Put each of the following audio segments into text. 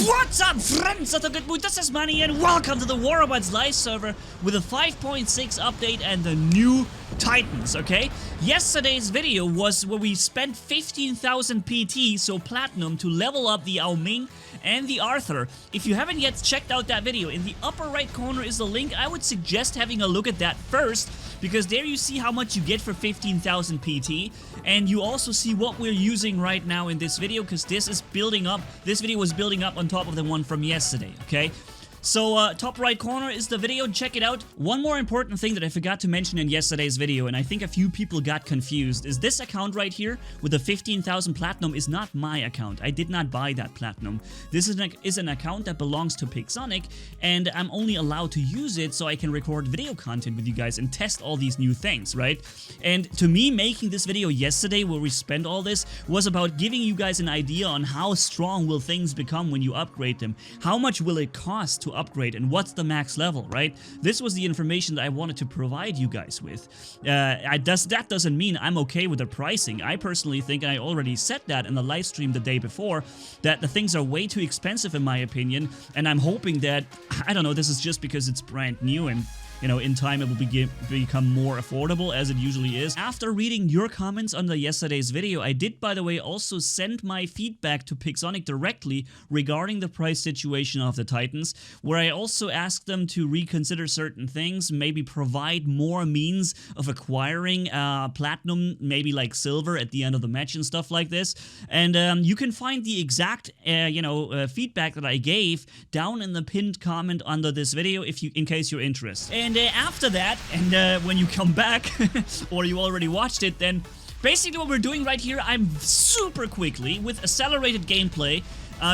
What's up, friends of the good mood? This is Manni and welcome to the Polarbearz live server with a 5.6 update and the new Titans, okay? Yesterday's video was where we spent 15,000 PT, so platinum, to level up the Ao Ming and the Arthur. If you haven't yet checked out that video, in the upper right corner is the link. I would suggest having a look at that first, because there you see how much you get for 15,000 PT, and you also see what we're using right now in this video, because this is building up. This video was building up on top of the one from yesterday, okay? So, top right corner is the video, check it out. One more important thing that I forgot to mention in yesterday's video, and I think a few people got confused, is this account right here with the 15,000 platinum is not my account. I did not buy that platinum. This is an account that belongs to Pixonic, and I'm only allowed to use it so I can record video content with you guys and test all these new things, right? And to me, making this video yesterday where we spent all this was about giving you guys an idea on how strong will things become when you upgrade them. How much will it cost to upgrade, and what's the max level, right? This was the information that I wanted to provide you guys with. That doesn't mean I'm okay with the pricing. I personally think, and I already said that in the live stream the day before, that the things are way too expensive in my opinion, and I'm hoping that, I don't know, this is just because it's brand new and, you know, in time it will become more affordable, as it usually is. After reading your comments under yesterday's video, I did, by the way, also send my feedback to Pixonic directly regarding the price situation of the Titans, where I also asked them to reconsider certain things, maybe provide more means of acquiring platinum, maybe like silver at the end of the match and stuff like this. And you can find the exact, feedback that I gave down in the pinned comment under this video, in case you're interested. And after that, and when you come back, or you already watched it, then basically what we're doing right here, I'm super quickly, with accelerated gameplay,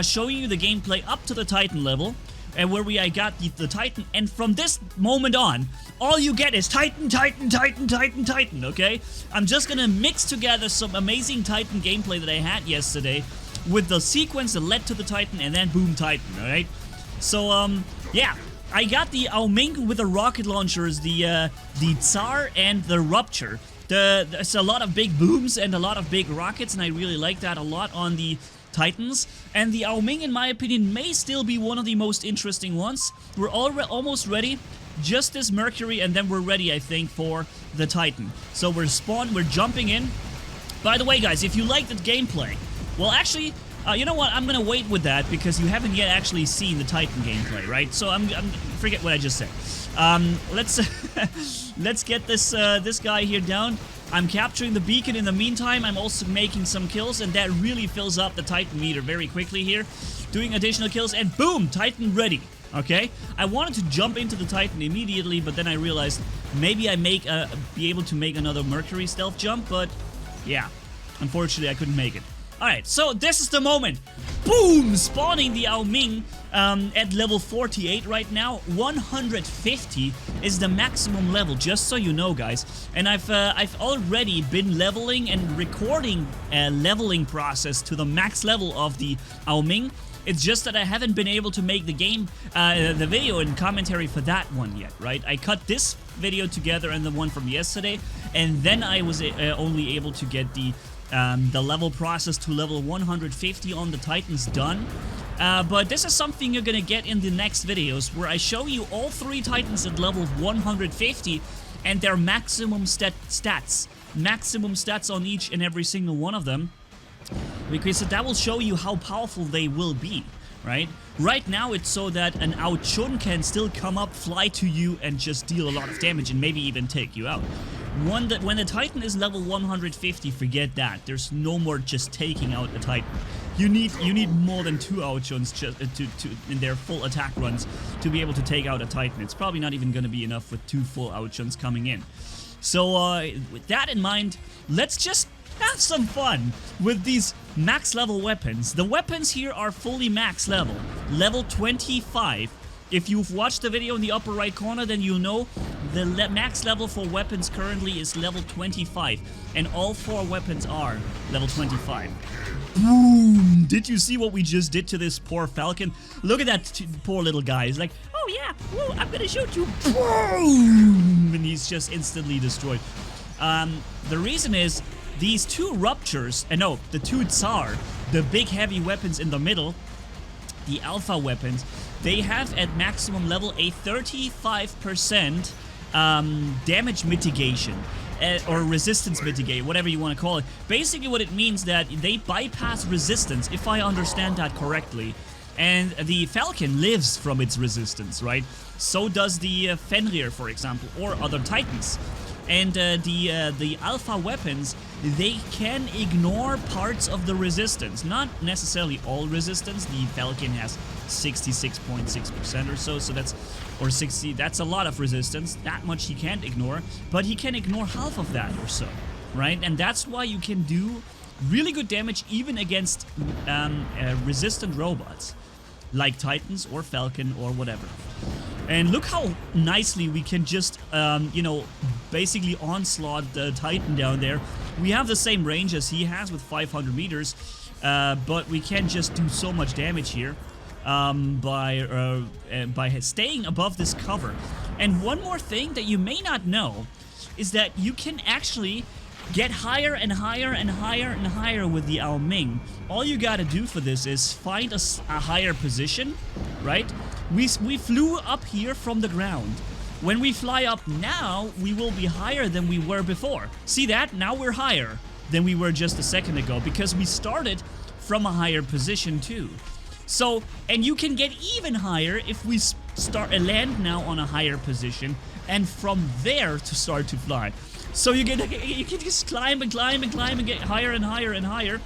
showing you the gameplay up to the Titan level, and where I got the Titan, and from this moment on, all you get is Titan, Titan, Titan, Titan, Titan, okay? I'm just gonna mix together some amazing Titan gameplay that I had yesterday, with the sequence that led to the Titan, and then boom, Titan, alright? So, yeah. I got the Ao Ming with the rocket launchers, the Tsar and the Rupture. There's a lot of big booms and a lot of big rockets, and I really like that a lot on the Titans. And the Ao Ming, in my opinion, may still be one of the most interesting ones. We're almost ready. Just this Mercury, and then we're ready, I think, for the Titan. So we're jumping in. By the way, guys, if you like the gameplay, well, actually, you know what? I'm gonna wait with that because you haven't yet actually seen the Titan gameplay, right? So I'm forget what I just said. Let's get this guy here down. I'm capturing the beacon in the meantime. I'm also making some kills, and that really fills up the Titan meter very quickly here. Doing additional kills, and boom, Titan ready. Okay, I wanted to jump into the Titan immediately, but then I realized maybe I be able to make another Mercury stealth jump, but yeah, unfortunately I couldn't make it. Alright, so this is the moment. Boom! Spawning the Ao Ming at level 48 right now. 150 is the maximum level, just so you know, guys. And I've already been leveling and recording a leveling process to the max level of the Ao Ming. It's just that I haven't been able to make the video and commentary for that one yet, right? I cut this video together and the one from yesterday, and then I was only able to get the level process to level 150 on the Titans done. But this is something you're gonna get in the next videos, where I show you all 3 Titans at level 150 and their maximum stats. Maximum stats on each and every single one of them. Because that will show you how powerful they will be, right? Right now it's so that an Ao Chun can still come up, fly to you, and just deal a lot of damage and maybe even take you out. When the Titan is level 150, forget that. There's no more just taking out a Titan. You need more than 2 Ao Chuns just in their full attack runs to be able to take out a Titan. It's probably not even going to be enough with 2 full Ao Chuns coming in. So with that in mind, let's just have some fun with these max level weapons. The weapons here are fully max level. Level 25. If you've watched the video in the upper right corner, then you'll know the max level for weapons currently is level 25. And all 4 weapons are level 25. Boom! Did you see what we just did to this poor Falcon? Look at that poor little guy. He's like, oh yeah, whoa, I'm gonna shoot you. Boom! And he's just instantly destroyed. The reason is, these 2 Ruptures, the 2 Tsar, the big heavy weapons in the middle, the alpha weapons, they have at maximum level a 35% damage mitigation. Or resistance mitigate, whatever you want to call it. Basically what it means that they bypass resistance, if I understand that correctly. And the Falcon lives from its resistance, right? So does the Fenrir, for example, or other Titans. And the alpha weapons, they can ignore parts of the resistance. Not necessarily all resistance. The Falcon has 66.6% or so that's, or 60, that's a lot of resistance. That much he can't ignore, but he can ignore half of that or so, right? And that's why you can do really good damage even against resistant robots, like Titans or Falcon or whatever. And look how nicely we can just, you know, basically onslaught the Titan down there. We have the same range as he has with 500 meters, but we can just do so much damage here by staying above this cover. And one more thing that you may not know is that you can actually get higher and higher and higher and higher with the Ao Ming. All you gotta do for this is find a higher position, right? We flew up here from the ground. When we fly up now, we will be higher than we were before. See that? Now we're higher than we were just a second ago because we started from a higher position too. So, and you can get even higher if we land now on a higher position and from there to start to fly. So you can just climb and climb and climb and get higher and higher and higher.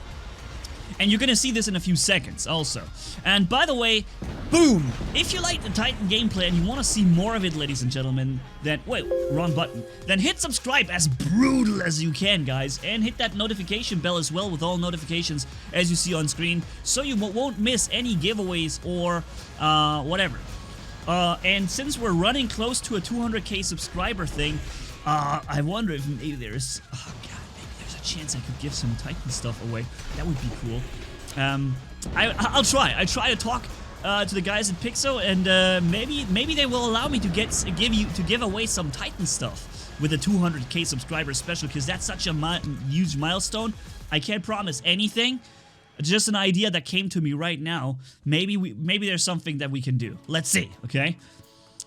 And you're gonna see this in a few seconds also. And by the way, boom! If you like the Titan gameplay and you want to see more of it, ladies and gentlemen, then, wait, wrong button. Then hit subscribe as brutal as you can, guys. And hit that notification bell as well with all notifications as you see on screen, so you won't miss any giveaways or whatever. And since we're running close to a 200k subscriber thing, I wonder if maybe there's... Oh, God. Chance I could give some Titan stuff away. That would be cool. I'll try. I try to talk to the guys at Pixo, and maybe they will allow me to give away some Titan stuff with a 200k subscriber special, because that's such a huge milestone. I can't promise anything. Just an idea that came to me right now. Maybe there's something that we can do. Let's see. Okay.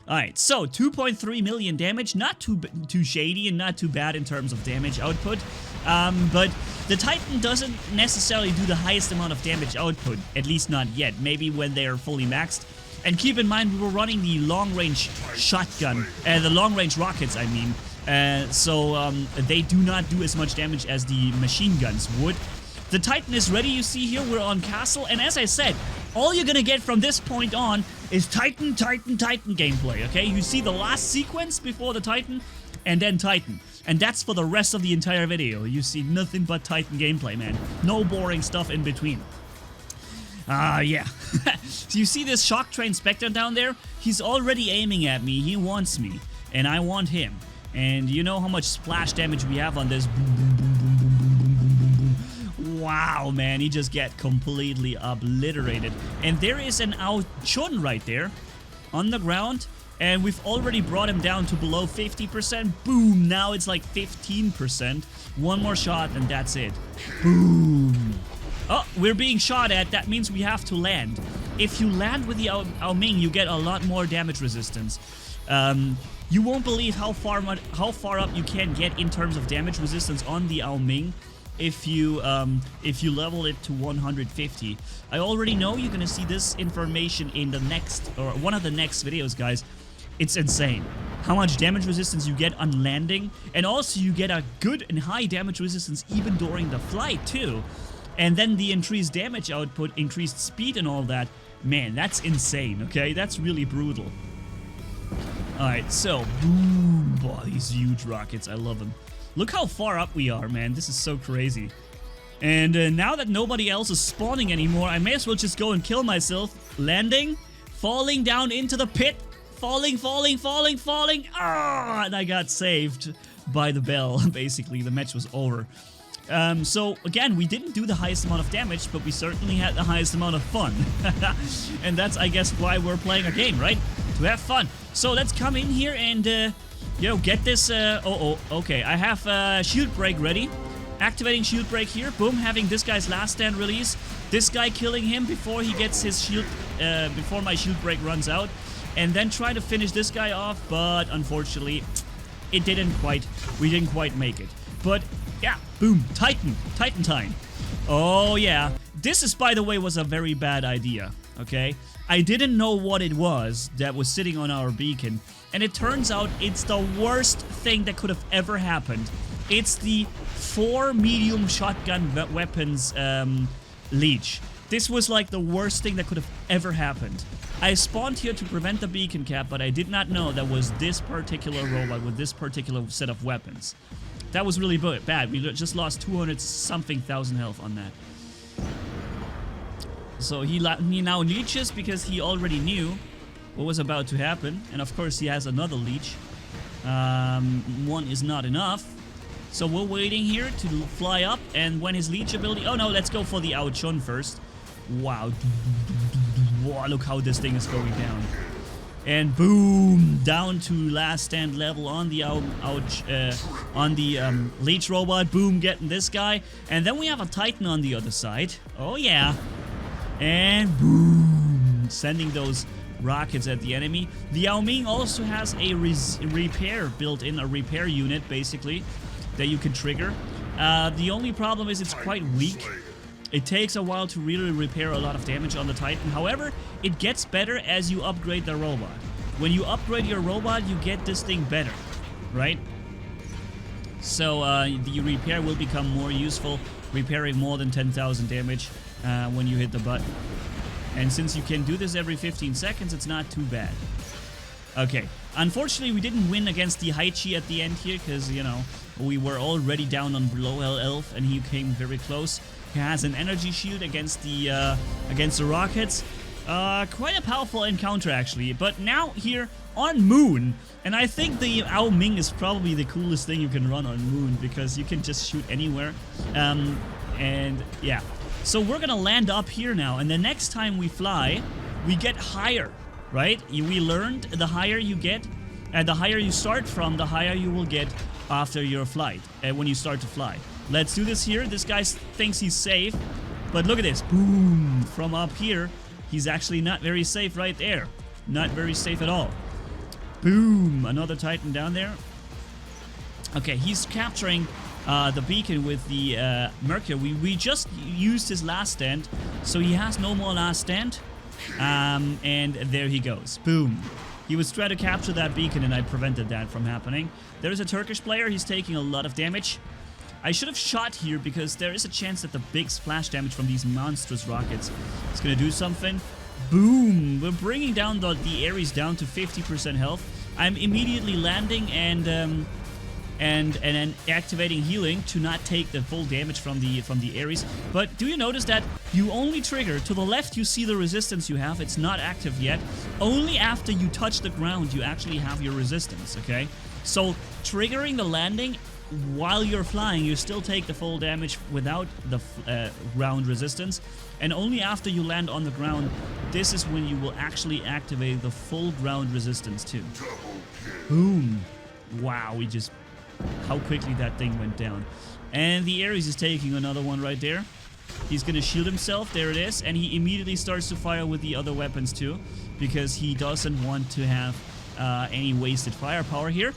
Alright, so 2.3 million damage, not too shady and not too bad in terms of damage output, but the Titan doesn't necessarily do the highest amount of damage output, at least not yet, maybe when they are fully maxed. And keep in mind, we were running the long-range shotgun, the long-range rockets, I mean, so they do not do as much damage as the machine guns would. The Titan is ready, you see here, we're on Castle, and as I said, all you're gonna get from this point on is Titan, Titan, Titan gameplay, okay? You see the last sequence before the Titan, and then Titan. And that's for the rest of the entire video. You see nothing but Titan gameplay, man. No boring stuff in between. Yeah. So you see this Shock Train Spectre down there? He's already aiming at me, he wants me, and I want him. And you know how much splash damage we have on this? Boom, boom, boom, boom, boom, boom, boom, boom, boom, boom. Wow, man, he just get completely obliterated. And there is an Ao Chun right there on the ground, and we've already brought him down to below 50%. Boom, now it's like 15%. One more shot and that's it. Boom. Oh, we're being shot at. That means we have to land. If you land with the Ao Ming, you get a lot more damage resistance. You won't believe how far up you can get in terms of damage resistance on the Ao Ming if you level it to 150. I already know you're gonna see this information in the next, or one of the next videos, guys. It's insane how much damage resistance you get on landing, and also you get a good and high damage resistance even during the flight too. And then the increased damage output, increased speed and all that. Man, that's insane, okay? That's really brutal. Alright, so, boom, boy, these huge rockets, I love them. Look how far up we are, man. This is so crazy. And now that nobody else is spawning anymore, I may as well just go and kill myself. Landing, falling down into the pit, falling. Ah, and I got saved by the bell, basically. The match was over. So, again, we didn't do the highest amount of damage, but we certainly had the highest amount of fun. And that's, I guess, why we're playing a game, right? To have fun. So, let's come in here and... get this, okay, I have shield break ready. Activating shield break here. Boom, having this guy's last stand release. This guy killing him before he gets his shield, before my shield break runs out. And then try to finish this guy off, but unfortunately, we didn't quite make it. But yeah, boom, Titan time. Oh yeah, this is, by the way, was a very bad idea, okay? I didn't know what it was that was sitting on our beacon, and it turns out it's the worst thing that could have ever happened. It's the 4 medium shotgun weapons leech. This was like the worst thing that could have ever happened. I spawned here to prevent the beacon cap, but I did not know that was this particular robot with this particular set of weapons. That was really bad. We just lost 200-something thousand health on that. So he now leeches because he already knew what was about to happen. And of course he has another leech. One is not enough. So we're waiting here to fly up. And when his leech ability... Oh no, let's go for the Ao Chun first. Wow. Wow, look how this thing is going down. And boom, down to last stand level on the leech robot. Boom, getting this guy. And then we have a Titan on the other side. Oh yeah. And boom, sending those rockets at the enemy. The Ao Ming also has a repair built in, a repair unit basically that you can trigger. The only problem is it's quite weak. It takes a while to really repair a lot of damage on the Titan. However, it gets better as you upgrade the robot. When you upgrade your robot, you get this thing better, right? So the repair will become more useful, repairing more than 10,000 damage when you hit the button. And since you can do this every 15 seconds, it's not too bad. Okay, unfortunately we didn't win against the Hize at the end here, because, you know, we were already down on below elf and he came very close. He has an energy shield against the rockets. Quite a powerful encounter actually. But now here on Moon, and I think the Ao Ming is probably the coolest thing you can run on Moon because you can just shoot anywhere. And yeah, so we're gonna land up here now, and the next time we fly, we get higher, right? We learned the higher you get, and the higher you start from, the higher you will get after your flight, when you start to fly. Let's do this here. This guy thinks he's safe, but look at this. Boom! From up here, he's actually not very safe right there. Not very safe at all. Boom! Another Titan down there. Okay, he's capturing the beacon with the Mercury. We just used his last stand, so he has no more last stand. And there he goes. Boom! He was trying to capture that beacon, and I prevented that from happening. There's a Turkish player. He's taking a lot of damage. I should have shot here because there is a chance that the big splash damage from these monstrous rockets is going to do something. Boom! We're bringing down the Ares down to 50% health. I'm immediately landing and then activating healing to not take the full damage from the Ares. But do you notice that you only trigger to the left? You see the resistance you have. It's not active yet. Only after you touch the ground you actually have your resistance. Okay, so triggering the landing while you're flying, you still take the full damage without the ground resistance, and only after you land on the ground, this is when you will actually activate the full ground resistance too. Boom! Wow, how quickly that thing went down. And the Ares is taking another one right there. He's gonna shield himself, there it is, and he immediately starts to fire with the other weapons too, because he doesn't want to have any wasted firepower here.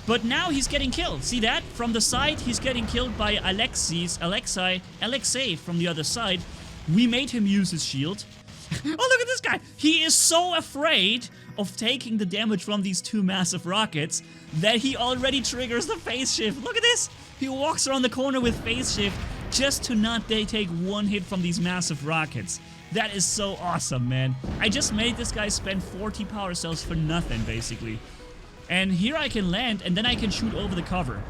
But now he's getting killed. See that? From the side, he's getting killed by Alexei from the other side. We made him use his shield. Oh, look at this guy. He is so afraid of taking the damage from these two massive rockets that he already triggers the phase shift. Look at this. He walks around the corner with phase shift just to not take one hit from these massive rockets. That is so awesome, man. I just made this guy spend 40 power cells for nothing, basically. And here I can land, and then I can shoot over the cover.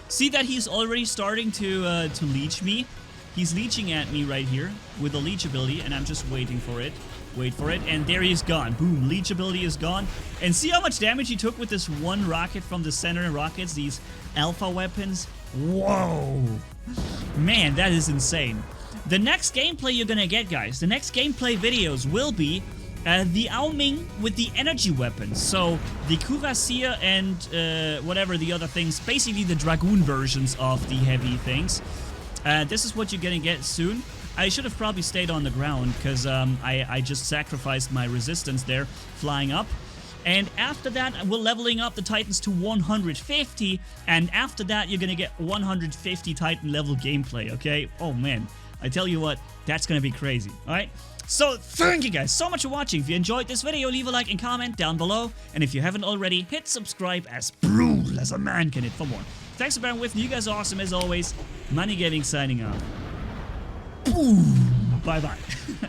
See that he's already starting to leech me? He's leeching at me right here with the leech ability, and I'm just waiting for it. Wait for it, and there he's gone. Boom, leech ability is gone. And see how much damage he took with this one rocket from the center rockets, these alpha weapons? Whoa! Man, that is insane. The next gameplay you're gonna get, guys, the next gameplay videos will be The Ao Ming with the energy weapons. So the Cuirassier and whatever the other things, basically the Dragoon versions of the heavy things. This is what you're gonna get soon. I should have probably stayed on the ground because I just sacrificed my resistance there flying up. And after that, we're leveling up the Titans to 150. And after that, you're gonna get 150 Titan level gameplay, okay? Oh man, I tell you what, that's gonna be crazy, alright? So, thank you guys so much for watching. If you enjoyed this video, leave a like and comment down below. And if you haven't already, hit subscribe as brutal as a man can hit for more. Thanks for bearing with me. You guys are awesome as always. Manni-Gaming signing off. Bye-bye.